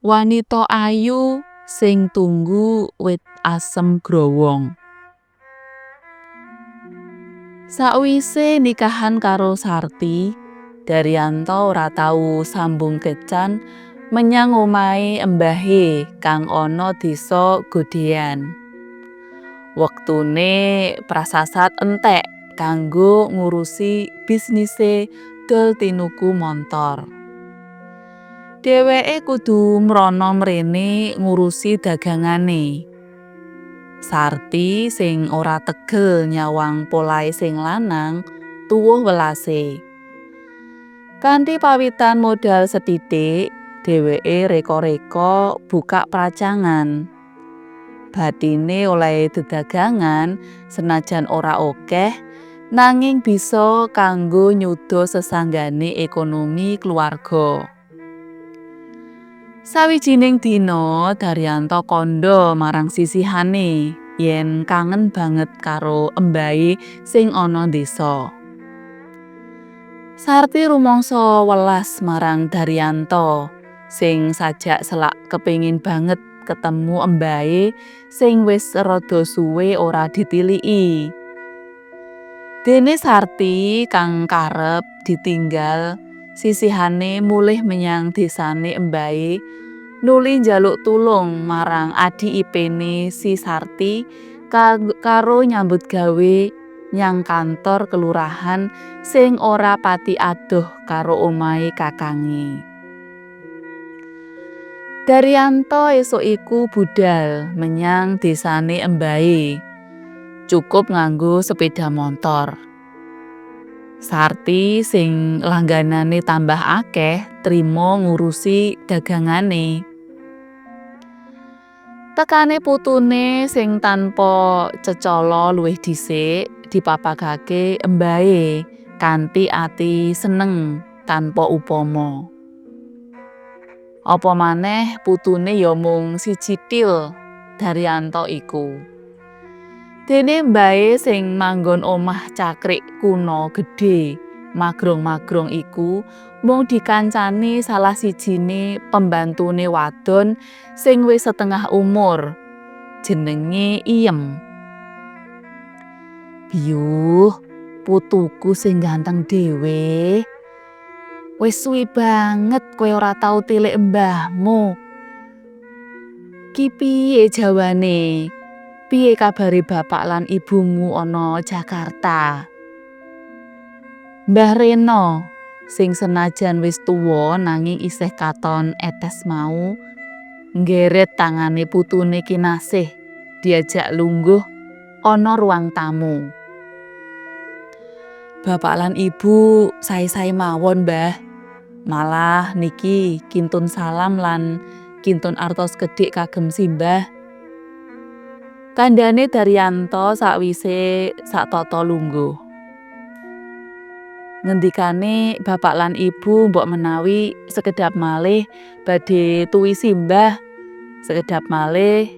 Wanita ayu sing tunggu wit asem growong. Sakwise nikahan karo Sarti, Daryanto ora tau sambung kencan menyang omahe embahe kang ana desa Godhean. Wektune prasasat entek kanggo ngurusi bisnise dol tinuku montor. Dheweke kudu mrana mrene ngurusi dagangane. Sarti sing ora tegel nyawang polahe sing lanang tuwuh welase. Kanthi pawitan modal sethithik, dheweke reka-reka buka pracangan. Batine oleh dedagangan senajan ora akeh nanging bisa kanggo nyuda sesanggane ekonomi keluarga. Sawijining dina Daryanto kandha marang sisihane yen kangen banget karo embahe sing ana desa. Sarti rumangsa welas marang Daryanto sing sajak selak kepengin banget ketemu embahe sing wis rada suwe ora ditiliki. Dene Sarti kang karep ditinggal, sisihane mulih menyang desane embahe nuli njaluk tulung marang adi ipene si Sarti karo nyambut gawe nyang kantor kelurahan sing ora pati adoh karo omahe kakange. Daryanto esuk iku budal menyang desane embahe. Cukup nganggo sepeda motor. Sarti sing langganane tambah akeh trima ngurusi dagangane. Tekane putune sing tanpa cecala luwih dhisik dipapagake embahe kanthi ati seneng tanpa upama. Apa maneh putune ya mung siji til Daryanto iku. Dene mbahe sing manggon omah cakrik kuna gedhe magrong-magrong iku mung dikancani salah sijine pembantune wadon sing wis setengah umur, jenenge Iem. "Biyuh, putuku sing ganteng dhewe. Wis suwi banget kowe ora tau tilik mbahmu. Ki piye jawane? Piye kabare bapak lan ibumu ana Jakarta?" Mbah Reno sing senajan wis tuwa nanging isih katon etes mau nggeret tangane putune kinasih diajak lungguh ana ruang tamu. "Bapak lan ibu sae-sae mawon, Mbah. Malah niki kintun salam lan kintun artos kedhik kagem simbah," kandhane Daryanto sakwise satata lungguh. Ngendikane bapak lan ibu mbok menawi sekedhap malih badhe tuwi simbah, sekedhap malih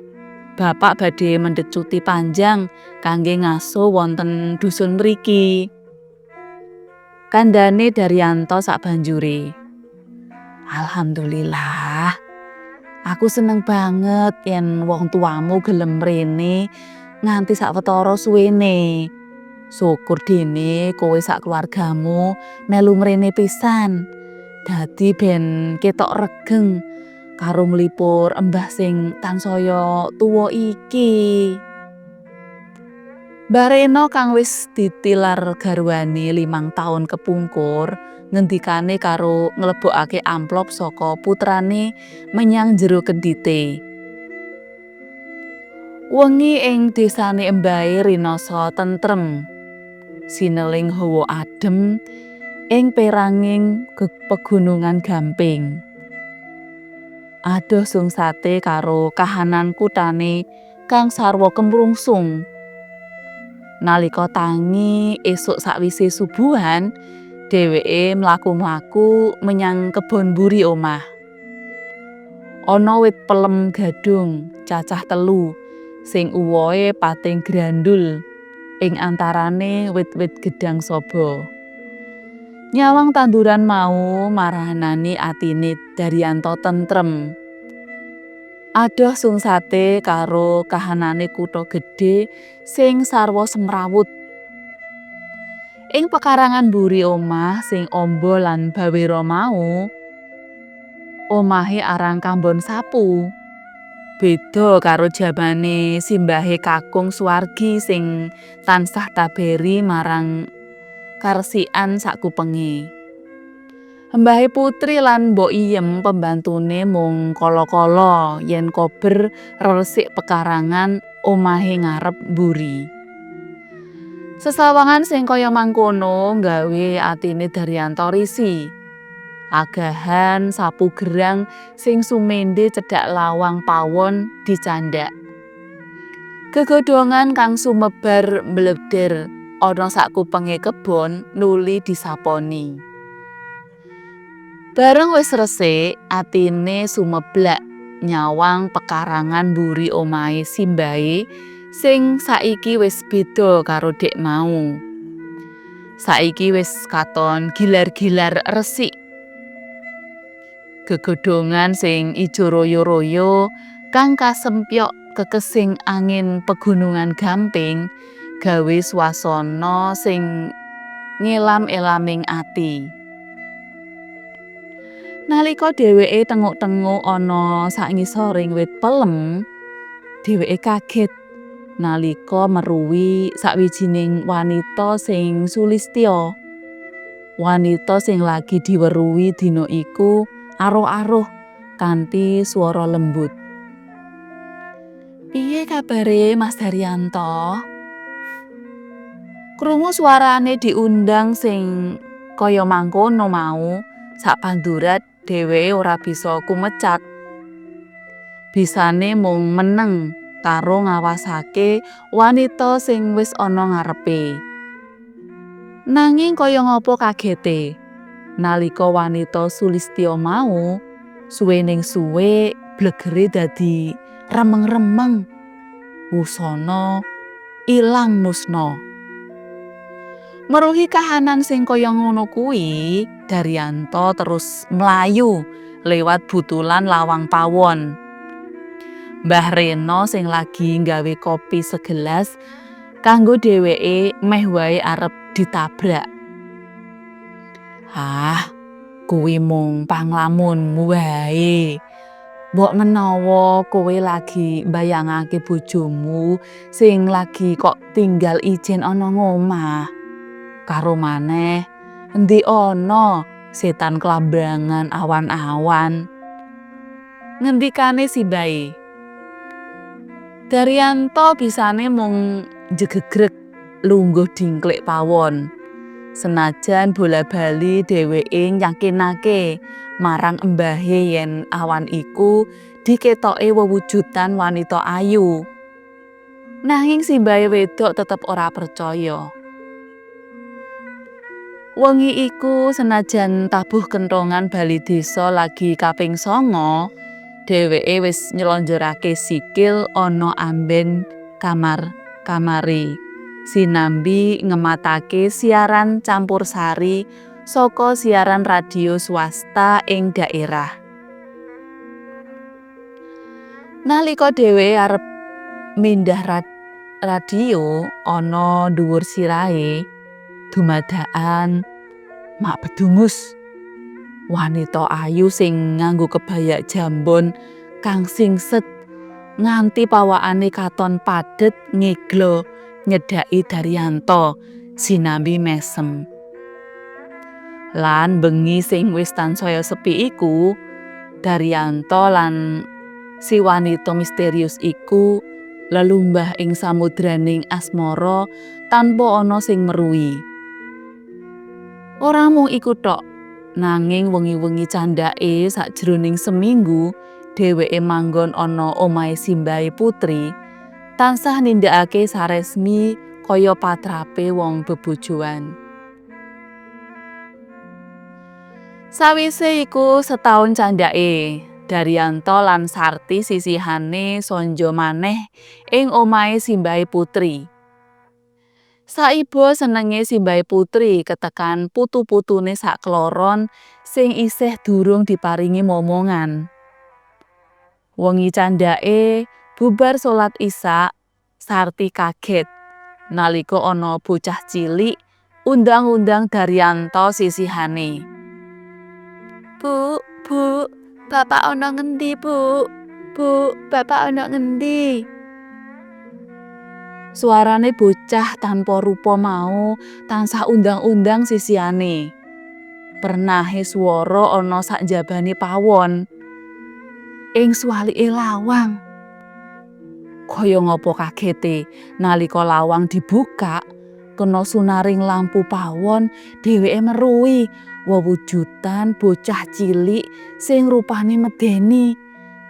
bapak badhe mendhet cuti panjang kangge ngaso wonten dusun mriki. Kandhane Daryanto sabanjure. "Alhamdulillah. Aku seneng banget yen wong tuamu gelem mrene nganti sawetara suwene. Syukur dene kowe sak keluargamu melu mrene pisan. Dadi ben ketok regeng karo mlipur embah sing tansaya tuwa iki." Mbah Reno kang wis ditilar garwane 5 taun kepungkur ngendikane karo nglebokake amplop saka putrane menyang jero kendhite. Wengi ing desane embahe rinasa tentrem. Sineling hawa adem ing peranging pegunungan Gamping. Adoh sungsate karo kahanan kutane kang sarwa kemrungsung. Nalika tangi esuk sakwise subuhan, dheweke mlaku-mlaku menyang kebon mburi omah. Ana wit pelem gadung cacah 3 sing uwohe pating grandul ing antarane wit-wit gedhang saba. Nyawang tanduran mau marahanani atine Daryanto tentrem. Adoh sungsate karo kahanane kutha gedhe sing sarwa semrawut. Ing pekarangan mburi omah sing amba lan bawira mau, omahe arang Kambon Sapu. Beda karo jamane simbahe Kakung Suwargi sing tansah taberi marang karesikan sakupenge. Mbahe Putri lan Mbok Iyem pembantune mung kala-kala yen kober resik pekarangan omahe ngarep mburi. Sesawangan sing kaya mangkono nggawe atine Daryanto risih. Agahan sapu gerang sing sumendhe cedhak lawang pawon dicandhak. Gegodhongan kang sumebar mleder ana sakupenge kebon nuli disaponi. Bareng wis resik, atine sumeblak nyawang pekarangan mburi omahe simbahe sing saiki wis beda karo dek mau. Saiki wis katon gilar-gilar resik. Gegodhongan sing ijo royo-royo kang kasempyok kekesing angin pegunungan Gamping gawe swasana sing ngelam-elaming ati. Nalika dheweke tenguk-tenguk ana sangisoring wit pelem, dheweke kaget nalika meruhi sawijining wanita sing sulistya. Wanita sing lagi diweruhi dina iku aruh-aruh kanthi swara lembut. "Piye kabare Mas Daryanto?" Krungu suarane diundang sing kaya mangkono mau, sapandurat dheweke ora bisa kumecat. Bisane mung meneng karo ngawasake wanita sing wis ana ngarepe. Nanging kaya ngapa kagete nalika wanita sulistya mau suwening suwe blegere dadi remeng-remeng, wusana ilang musna. Meruhi kahanan sing kaya ngono kuwi, Daryanto terus mlayu lewat butulan lawang pawon. Mbah Rena sing lagi nggawe kopi segelas kanggo dheweke meh wae arep ditabrak. "Ah, kuwi mung panglamunmu wae. Mbok menawa kowe lagi mbayangake bojomu sing lagi kok tinggal ijen ana ngomah. Karo maneh, endi ana setan klambangan awan-awan," ngendikane simbahe. Daryanto bisane mung jegegreg lungguh dingklik pawon. Senajan bola-bali dheweke yakinake marang embahe yen awan iku diketoke wewujudan wanita ayu. Nanging simbahe wedok tetep ora percaya. Wengi iku senajan tabuh kenthongan bali desa lagi kaping 9, dheweke wis nyelonjorake sikil ana amben kamar-kamare sinambi ngematake siaran campursari saka siaran radio swasta ing daerah. Nalika dheweke arep mindhah radio ana dhuwur sirahe, dumadakan mak bedungus. Wanita ayu sing nganggo kebaya jambon kang singset nganti pawakane katon padhet ngeglo nyedhaki Daryanto sinambi mesem. Lan bengi sing wis tansaya sepi iku, Daryanto lan si wanita misterius iku lelumbah ing samudraning asmara tanpa ana sing meruhi. Ora mung iku tok, nanging wengi-wengi candhake sakjroning seminggu dheweke manggon ana omahe simbahe Putri, tansah nindakake saresmi kaya patrape wong bebojoan. Sawise iku setaun candhake, Daryanto lan Sarti sisihane sanja maneh ing omahe simbahe Putri. Saiba senenge simbahe Putri ketekan putu-putune sakloron sing isih durung diparingi momongan. Wengi candhake bubar salat Isya, Sarti kaget nalika ana bocah cilik undang-undang Daryanto sisihane. "Bu, Bu, Bapak ana ngendi, Bu? Bu, Bapak ana ngendi?" Suarane bocah tanpa rupa mau tansah undang-undang sisihane. Pernahe swara ana sakjabane pawon. Ing suwalike lawang. Kaya ngapa kagete nalika lawang dibuka, kena sunaring lampu pawon dheweke meruhi wewujudan bocah cilik sing rupane medeni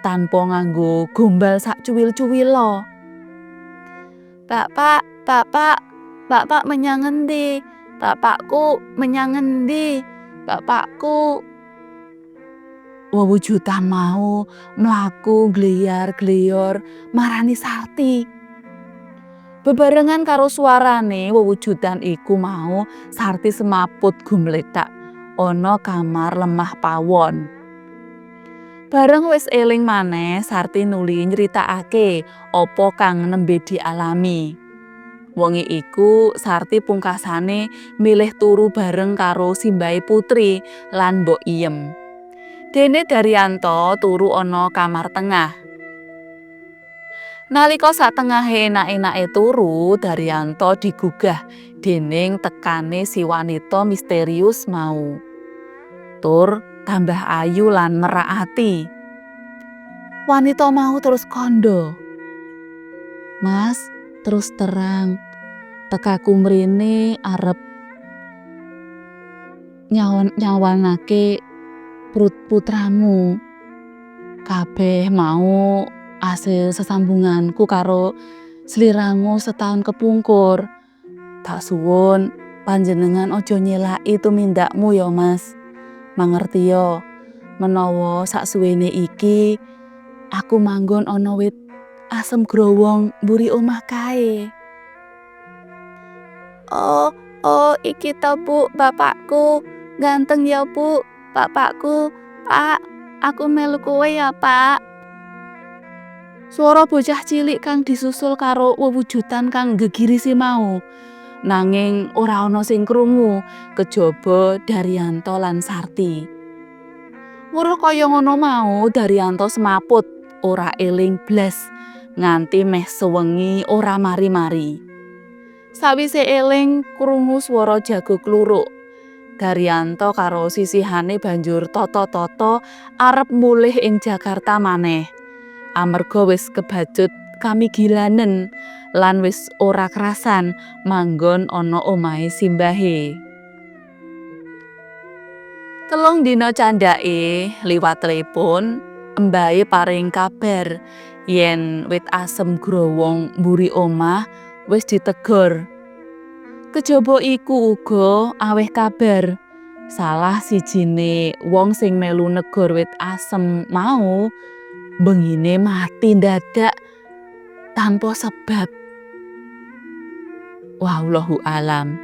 tanpa nganggo gombal sak cuwil-cuwila. "Bapak, Bapak, Bapak menyang ngendi? Bapakku menyang ngendi? Bapakku." Wewujudan mau mlaku gliyar-gliyor marani Sarti. Bebarengan karo suarane wewujudan iku mau Sarti semaput gumlethak ana kamar lemah pawon. Bareng wis eling maneh Sarti nuli nyritakake apa kang nembe dialami. Wengi iku Sarti pungkasane milih turu bareng karo simbahe putri lan mbok iyem. Dene Daryanto turu ana kamar tengah. Nalika satengahe enak-enake turu, Daryanto digugah déning tekane si wanita misterius mau. Tur tambah ayu lan merak ati. Wanita mau terus kandha. "Mas, terus terang, tekaku mrene arep nyawanake putramu. Kabeh mau asil sesambunganku karo sliramu setahun kepungkur. Tak suwun panjenengan aja nyelaki tumindakmu ya Mas. Mangertiya menawa saksuwene iki aku manggon ana wit asem growong mburi omah kae." "Oh, oh, iki to Bu, bapakku. Ganteng ya Bu, bapakku. Pak, aku melu kowe ya Pak." Swara bocah cilik kang disusul karo wewujudan kang gegirisi mau. Nanging ora ana sing krungu kejaba Daryanto lan Sarti. Weruh kaya ngono mau Daryanto semaput ora eling blas nganti meh sewengi ora mari-mari. Sawise eling krungu swara jago kluruk. Daryanto karo sisihane banjur tata-tata arep mulih ing Jakarta maneh. Amarga wis kebacut kamigilanen lan wis ora krasan manggon ana omahe simbahe. Telung dina candhake liwat telepon, embahe paring kabar yen wit asem growong mburi omah wis ditegor. Kejaba iku uga aweh kabar salah sijine wong sing melu negor wit asem mau bengine mati ndadak tanpa sebab. Wallahu alam.